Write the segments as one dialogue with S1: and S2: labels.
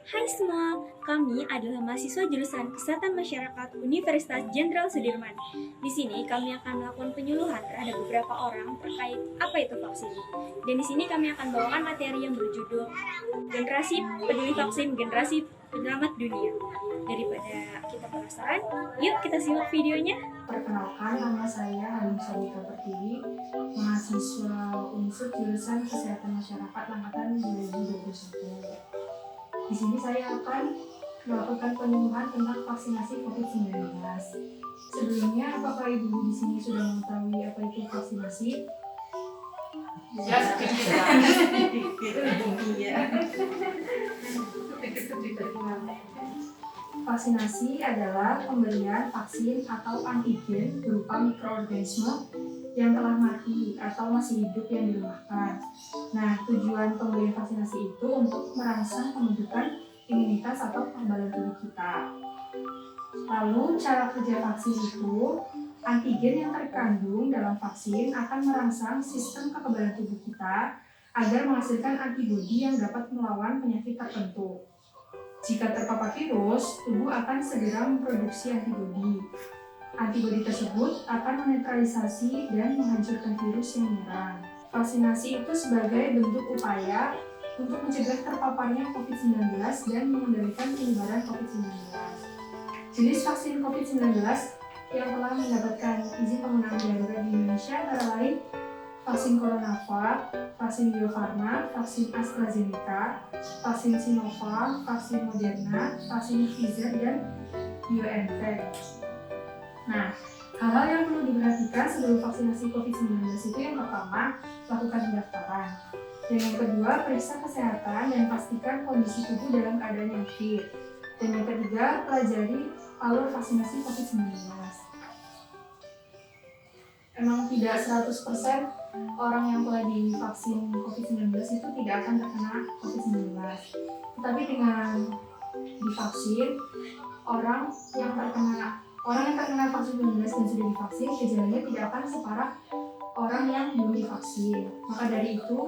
S1: Hai semua, kami adalah mahasiswa jurusan Kesehatan Masyarakat Universitas Jenderal Sudirman. Di sini kami akan melakukan penyuluhan terhadap beberapa orang terkait apa itu vaksin. Dan di sini kami akan bawakan materi yang berjudul Generasi Peduli Vaksin, Generasi Penyelamat Dunia. Daripada kita penasaran, yuk kita simak videonya.
S2: Perkenalkan, nama saya Halim Salika Pertiwi, mahasiswa Unsur jurusan Kesehatan Masyarakat Angkatan 2021. Di sini saya akan melakukan penyuluhan tentang vaksinasi COVID-19. Sebelumnya, apakah ibu di sini sudah mengetahui apa itu vaksinasi?
S3: Ya, sedikit.
S2: Vaksinasi adalah pemberian vaksin atau antigen berupa mikroorganisme yang telah mati atau masih hidup yang dirumahkan. Nah, tujuan pemberian vaksinasi itu untuk merangsang pembentukan imunitas atau kekebalan tubuh kita. Lalu, cara kerja vaksin itu, antigen yang terkandung dalam vaksin akan merangsang sistem kekebalan tubuh kita agar menghasilkan antibodi yang dapat melawan penyakit tertentu. Jika terpapar virus, tubuh akan segera memproduksi antibodi. Antibodi tersebut akan menetralisasi dan menghancurkan virus yang menyerang. Vaksinasi itu sebagai bentuk upaya untuk mencegah terpaparnya COVID-19 dan mengendalikan penyebaran COVID-19. Jenis vaksin COVID-19 yang telah mendapatkan izin penggunaan darurat di Indonesia antara lain vaksin CoronaVac, vaksin Bio Farma, vaksin AstraZeneca, vaksin Sinovac, vaksin Moderna, vaksin Pfizer, dan BioNTech. Nah, hal-hal yang perlu diperhatikan sebelum vaksinasi COVID-19 itu yang pertama, lakukan pendaftaran. Dan yang kedua, periksa kesehatan dan pastikan kondisi tubuh dalam keadaan yang fit. Dan yang ketiga, pelajari alur vaksinasi COVID-19. Emang tidak 100% orang yang telah divaksin COVID-19 itu tidak akan terkena COVID-19. Tetapi dengan divaksin, orang yang terkena vaksin COVID-19 dan sudah divaksin, gejalanya tidak akan separah orang yang belum divaksin. Maka dari itu,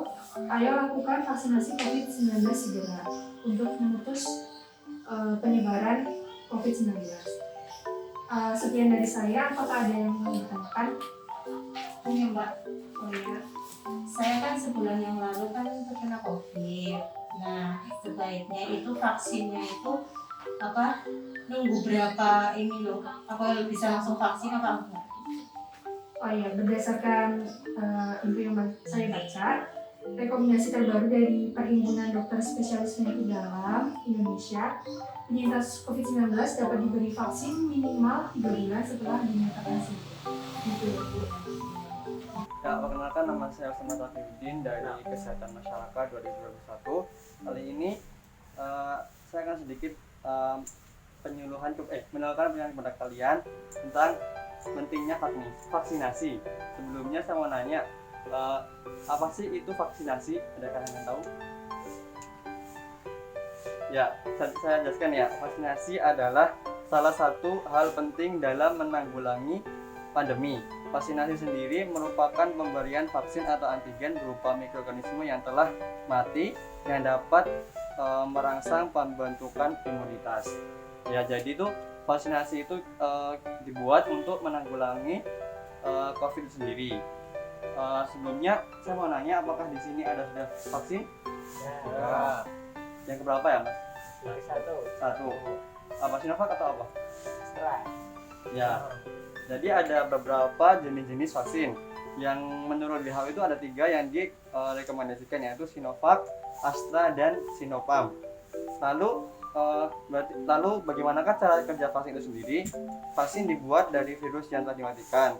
S2: ayo lakukan vaksinasi COVID-19 segera untuk memutus penyebaran COVID-19. Sekian dari saya, apakah ada yang mau ditanyakan?
S3: Ini Mbak, saya kan sebulan yang lalu kan terkena COVID. Nah, sebaiknya itu vaksinnya itu nunggu berapa ini loh? Apa bisa langsung vaksin apa enggak?
S2: Oh iya, berdasarkan info yang saya baca, rekomendasi terbaru dari Perhimpunan Dokter Spesialis Penyakit Dalam Indonesia, penyintas COVID-19 dapat diberi vaksin minimal 3 bulan setelah dinyatakan sembuh. Gitu ya, Bu.
S4: Ya, perkenalkan, nama saya Osman Tafiuddin dari Kesehatan Masyarakat 2021. Kali ini saya akan sedikit mengenalkan kepada kalian tentang pentingnya vaksinasi. Sebelumnya saya mau nanya, apa sih itu vaksinasi? Adakah yang tahu? Ya, saya jelaskan ya. Vaksinasi adalah salah satu hal penting dalam menanggulangi pandemi. Vaksinasi sendiri merupakan pemberian vaksin atau antigen berupa mikroorganisme yang telah mati yang dapat merangsang pembentukan imunitas. Ya, jadi itu vaksinasi itu dibuat untuk menanggulangi COVID sendiri. Sebelumnya saya mau nanya, apakah di sini ada sudah vaksin?
S5: Ya.
S4: Yang keberapa ya, Mas?
S5: Yang satu.
S4: Apa Sinovac atau apa?
S5: Setelah.
S4: Ya. Jadi ada beberapa jenis-jenis vaksin yang menurut WHO itu ada 3 yang direkomendasikan, yaitu Sinovac, Astra, dan Sinopharm. Lalu bagaimanakah cara kerja vaksin itu sendiri? Vaksin dibuat dari virus yang telah dimatikan,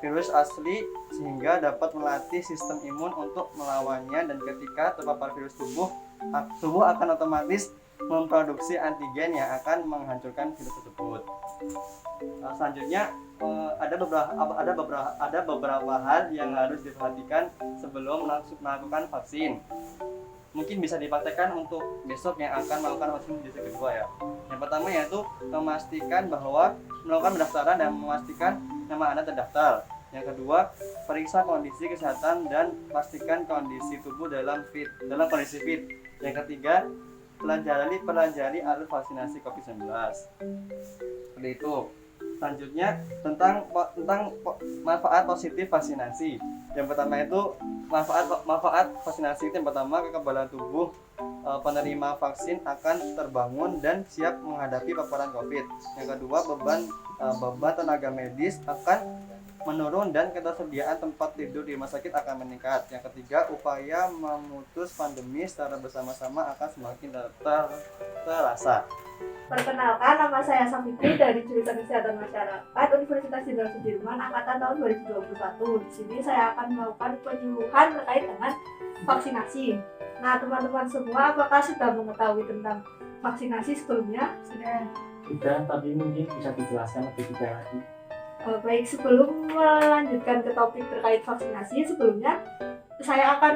S4: virus asli, sehingga dapat melatih sistem imun untuk melawannya, dan ketika terpapar virus, tubuh akan otomatis memproduksi antigen yang akan menghancurkan virus tersebut. Selanjutnya ada beberapa hal yang harus diperhatikan sebelum melakukan vaksin. Mungkin bisa dipraktekkan untuk besok yang akan melakukan vaksin dosis kedua ya. Yang pertama yaitu memastikan bahwa melakukan pendaftaran dan memastikan nama Anda terdaftar. Yang kedua, periksa kondisi kesehatan dan pastikan kondisi tubuh dalam kondisi fit. Yang ketiga, pelajari alur vaksinasi COVID-19. Seperti itu. Selanjutnya tentang manfaat positif vaksinasi. Yang pertama itu manfaat vaksinasi itu yang pertama, kekebalan tubuh penerima vaksin akan terbangun dan siap menghadapi paparan COVID. Yang kedua, beban tenaga medis akan menurun dan ketersediaan tempat tidur di rumah sakit akan meningkat. Yang ketiga, upaya memutus pandemi secara bersama-sama akan semakin terasa.
S2: Perkenalkan, nama saya Safitri dari Jurusan Kesehatan Masyarakat Universitas Jenderal Sudirman angkatan tahun 2021. Di sini saya akan melakukan penyuluhan terkait dengan vaksinasi. Nah, teman-teman semua apakah sudah mengetahui tentang vaksinasi sebelumnya?
S5: Sudah, tapi mungkin bisa dijelaskan lebih detail lagi.
S2: Baik, sebelum melanjutkan ke topik terkait vaksinasi, sebelumnya saya akan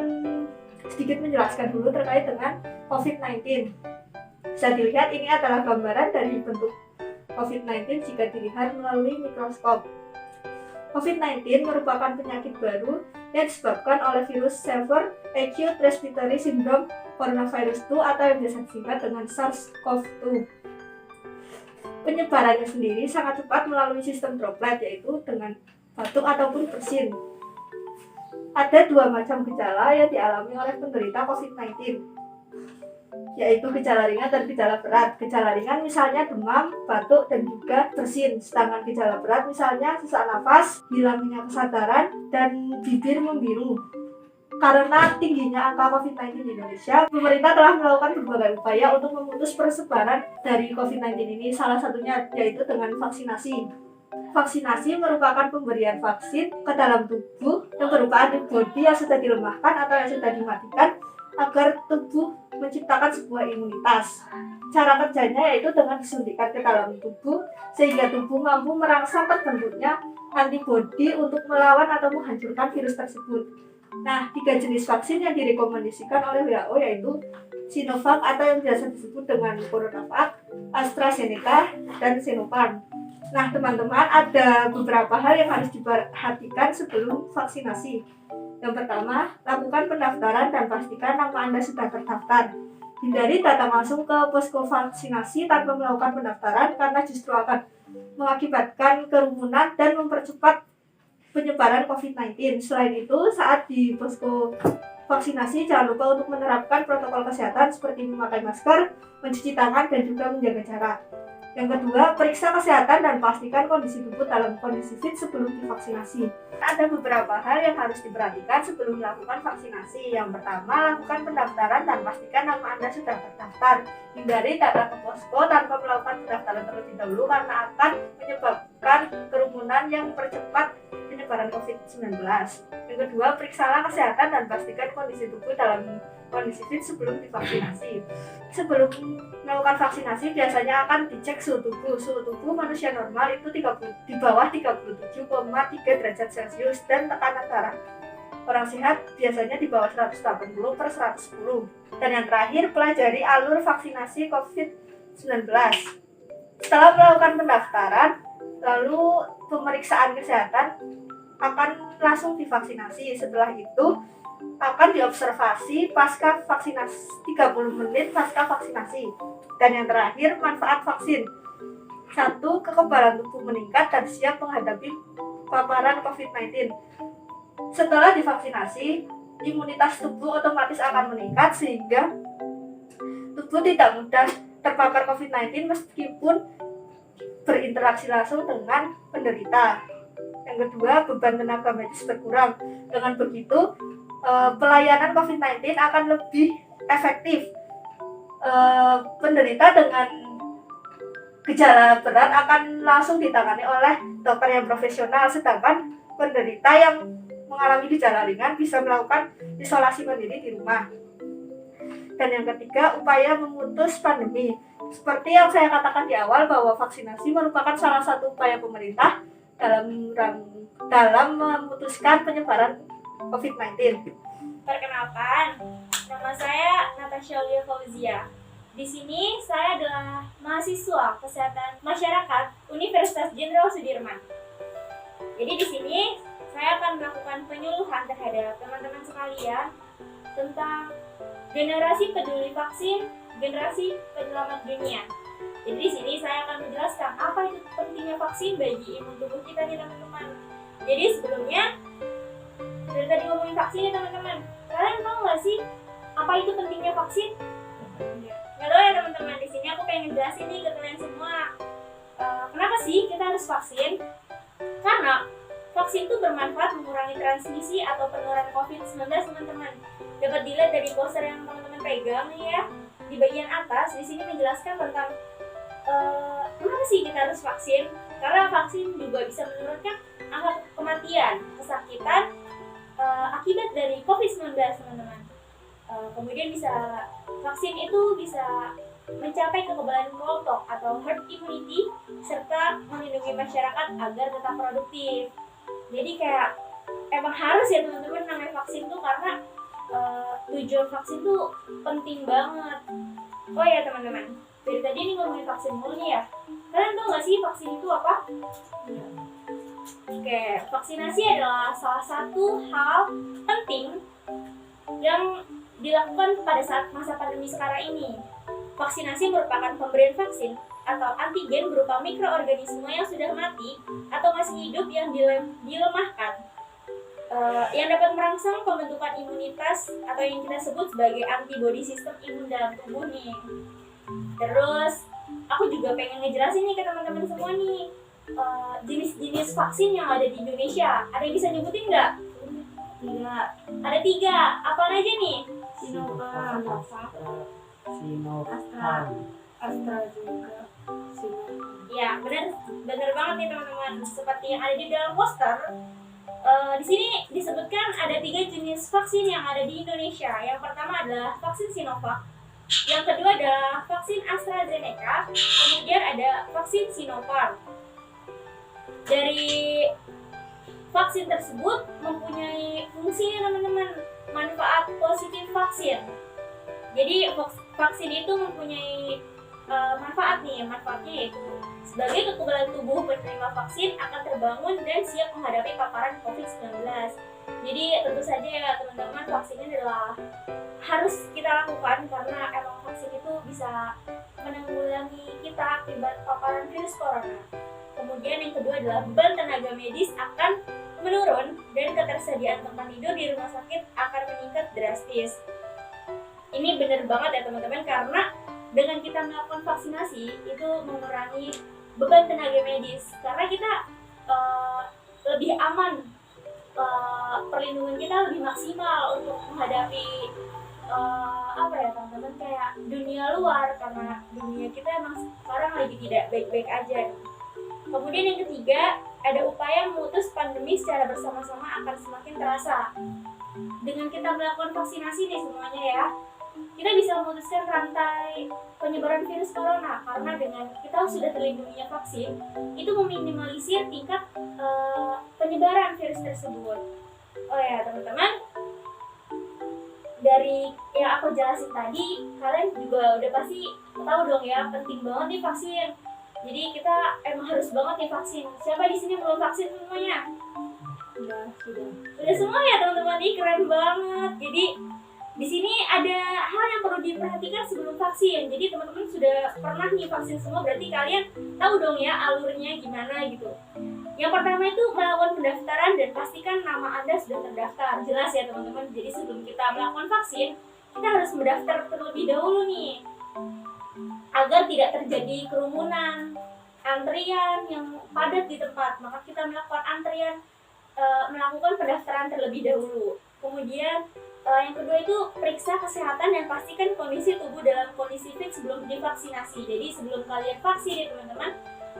S2: sedikit menjelaskan dulu terkait dengan COVID-19. Bisa dilihat ini adalah gambaran dari bentuk COVID-19 jika dilihat melalui mikroskop. COVID-19 merupakan penyakit baru yang disebabkan oleh virus Severe Acute Respiratory Syndrome Coronavirus 2 atau yang biasa disingkat dengan SARS-CoV-2. Penyebarannya sendiri sangat cepat melalui sistem droplet, yaitu dengan batuk ataupun bersin. Ada dua macam gejala yang dialami oleh penderita COVID-19, yaitu gejala ringan dan gejala berat. Gejala ringan misalnya demam, batuk, dan juga bersin. Sedangkan gejala berat misalnya sesak nafas, hilangnya kesadaran, dan bibir membiru. Karena tingginya angka COVID-19 di Indonesia, pemerintah telah melakukan berbagai upaya untuk memutus persebaran dari COVID-19 ini, salah satunya yaitu dengan vaksinasi. Vaksinasi merupakan pemberian vaksin ke dalam tubuh yang berupa antibodi yang sudah dilemahkan atau yang sudah dimatikan agar tubuh menciptakan sebuah imunitas. Cara kerjanya yaitu dengan disuntikkan ke dalam tubuh sehingga tubuh mampu merangsang terbentuknya antibodi untuk melawan atau menghancurkan virus tersebut. Nah, 3 jenis vaksin yang direkomendasikan oleh WHO yaitu Sinovac atau yang biasa disebut dengan CoronaVac, AstraZeneca, dan Sinopharm. Nah, teman-teman, ada beberapa hal yang harus diperhatikan sebelum vaksinasi. Yang pertama, lakukan pendaftaran dan pastikan nama Anda sudah terdaftar. Hindari datang langsung ke posko vaksinasi tanpa melakukan pendaftaran karena justru akan mengakibatkan kerumunan dan mempercepat penyebaran COVID-19. Selain itu, saat di posko vaksinasi jangan lupa untuk menerapkan protokol kesehatan seperti memakai masker, mencuci tangan, dan juga menjaga jarak. Yang kedua, periksa kesehatan dan pastikan kondisi tubuh dalam kondisi fit sebelum divaksinasi. Ada beberapa hal yang harus diperhatikan sebelum melakukan vaksinasi. Yang pertama, lakukan pendaftaran dan pastikan nama Anda sudah terdaftar. Hindari datang ke posko tanpa melakukan pendaftaran terlebih dahulu karena akan menyebabkan kerumunan yang mempercepat penyebaran COVID-19. Yang kedua, periksalah kesehatan dan pastikan kondisi tubuh dalam kondisi fit sebelum divaksinasi. Sebelum melakukan vaksinasi biasanya akan dicek suhu tubuh. Suhu tubuh manusia normal itu di bawah 37,3 derajat Celcius dan tekanan darah orang sehat biasanya di bawah 180/110. Dan yang terakhir, pelajari alur vaksinasi COVID-19. Setelah melakukan pendaftaran, lalu pemeriksaan kesehatan akan langsung divaksinasi. Setelah itu akan diobservasi pasca vaksinasi 30 menit pasca vaksinasi. Dan yang terakhir, manfaat vaksin. 1. Kekebalan tubuh meningkat dan siap menghadapi paparan COVID-19. Setelah divaksinasi, imunitas tubuh otomatis akan meningkat sehingga tubuh tidak mudah terpapar COVID-19 meskipun berinteraksi langsung dengan penderita. Yang kedua, beban tenaga medis berkurang. Dengan begitu, pelayanan COVID-19 akan lebih efektif. Penderita dengan gejala berat akan langsung ditangani oleh dokter yang profesional, sedangkan penderita yang mengalami gejala ringan bisa melakukan isolasi mandiri di rumah. Dan yang ketiga, upaya memutus pandemi. Seperti yang saya katakan di awal bahwa vaksinasi merupakan salah satu upaya pemerintah dalam memutuskan penyebaran COVID-19.
S1: Perkenalkan, nama saya Natasha Lia Fauzia. Di sini saya adalah mahasiswa Kesehatan Masyarakat Universitas Jenderal Sudirman. Jadi di sini saya akan melakukan penyuluhan terhadap teman-teman sekalian tentang Generasi peduli vaksin, generasi penyelamat dunia. Jadi di sini saya akan menjelaskan apa itu pentingnya vaksin bagi imun tubuh kita nih teman-teman. Jadi sebelumnya dari tadi ngomongin vaksin ya teman-teman. Kalian tahu nggak sih apa itu pentingnya vaksin? Nggak tahu ya teman-teman. Di sini aku pengen jelasin nih ke kalian semua. Kenapa sih kita harus vaksin? Karena vaksin itu bermanfaat mengurangi transmisi atau penularan COVID-19 teman-teman. Dapat dilihat dari poster yang teman-teman pegang nih ya. Di bagian atas di sini menjelaskan tentang kenapa sih kita harus vaksin? Karena vaksin juga bisa menurunkan angka kematian, kesakitan akibat dari COVID-19 teman-teman. Kemudian vaksin itu bisa mencapai kekebalan kelompok atau herd immunity serta melindungi masyarakat agar tetap produktif. Jadi kayak emang harus ya teman-teman namanya vaksin tuh karena tujuan vaksin tuh penting banget. Oh ya teman-teman, dari tadi nih ngomongin vaksin mulu nih ya. Kalian tahu nggak sih vaksin itu apa? Oke, vaksinasi adalah salah satu hal penting yang dilakukan pada saat masa pandemi sekarang ini. Vaksinasi merupakan pemberian vaksin atau antigen berupa mikroorganisme yang sudah mati atau masih hidup yang dilemahkan, yang dapat merangsang pembentukan imunitas atau yang kita sebut sebagai antibodi sistem imun dalam tubuh nih. Terus aku juga pengen ngejelasin nih ke teman-teman semua nih jenis-jenis vaksin yang ada di Indonesia. Ada yang bisa nyebutin nggak? Tidak. Ada 3. Apa aja nih? Sinovac, Astra juga, ya benar banget nih teman-teman. Seperti yang ada di dalam poster, di sini disebutkan ada 3 jenis vaksin yang ada di Indonesia. Yang pertama adalah vaksin Sinovac, yang kedua adalah vaksin AstraZeneca, kemudian ada vaksin Sinopharm. Dari vaksin tersebut mempunyai fungsi teman-teman, manfaat positif vaksin. Jadi vaksin itu mempunyai manfaat nih, manfaatnya yaitu sebagai kekebalan tubuh penerima vaksin akan terbangun dan siap menghadapi paparan COVID-19. Jadi tentu saja ya teman-teman, vaksin ini adalah harus kita lakukan karena emang vaksin itu bisa menanggulangi kita akibat paparan virus corona. Kemudian yang kedua adalah beban tenaga medis akan menurun dan ketersediaan tempat tidur di rumah sakit akan meningkat drastis. Ini benar banget ya teman-teman, karena dengan kita melakukan vaksinasi itu mengurangi beban tenaga medis karena kita lebih aman, perlindungan kita lebih maksimal untuk menghadapi apa ya teman-teman, kayak dunia luar, karena dunia kita emang sekarang lagi tidak baik-baik aja. Kemudian yang ketiga, ada upaya memutus pandemi secara bersama-sama akan semakin terasa. Dengan kita melakukan vaksinasi nih semuanya ya, kita bisa memutuskan rantai penyebaran virus corona karena dengan kita sudah terlindunginya vaksin, itu meminimalisir tingkat penyebaran virus tersebut. Oh ya teman-teman, dari yang aku jelasin tadi, kalian juga udah pasti tahu dong ya, penting banget nih vaksin. Jadi kita emang harus banget nih vaksin. Siapa di sini belum vaksin semuanya? Sudah semua ya teman-teman, ini keren banget. Jadi di sini ada hal yang perlu diperhatikan sebelum vaksin. Jadi teman-teman sudah pernah nih vaksin semua, berarti kalian tahu dong ya alurnya gimana gitu. Yang pertama itu melakukan pendaftaran dan pastikan nama Anda sudah terdaftar. Jelas ya teman-teman. Jadi sebelum kita melakukan vaksin, kita harus mendaftar terlebih dahulu nih, agar tidak terjadi kerumunan, antrian yang padat di tempat. Maka kita melakukan pendaftaran terlebih dahulu. Kemudian yang kedua itu periksa kesehatan dan pastikan kondisi tubuh dalam kondisi fit sebelum divaksinasi. Jadi sebelum kalian vaksin ya teman-teman,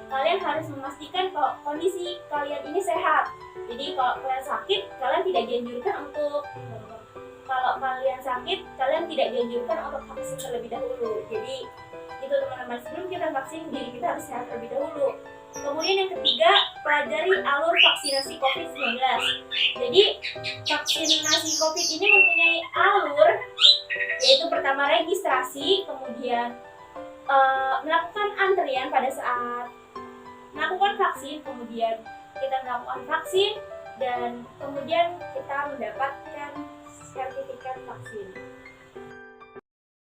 S1: kalian harus memastikan kalau kondisi kalian ini sehat. Jadi kalau kalian sakit, kalian tidak dianjurkan untuk vaksin terlebih dahulu. Jadi itu teman-teman, sebelum kita vaksin diri kita harus sehat terlebih dahulu. Kemudian yang ketiga, pelajari alur vaksinasi COVID-19. Jadi vaksinasi COVID ini mempunyai alur, yaitu pertama registrasi, kemudian melakukan antrian pada saat melakukan vaksin, kemudian kita melakukan vaksin, dan kemudian kita mendapatkan sertifikat vaksin.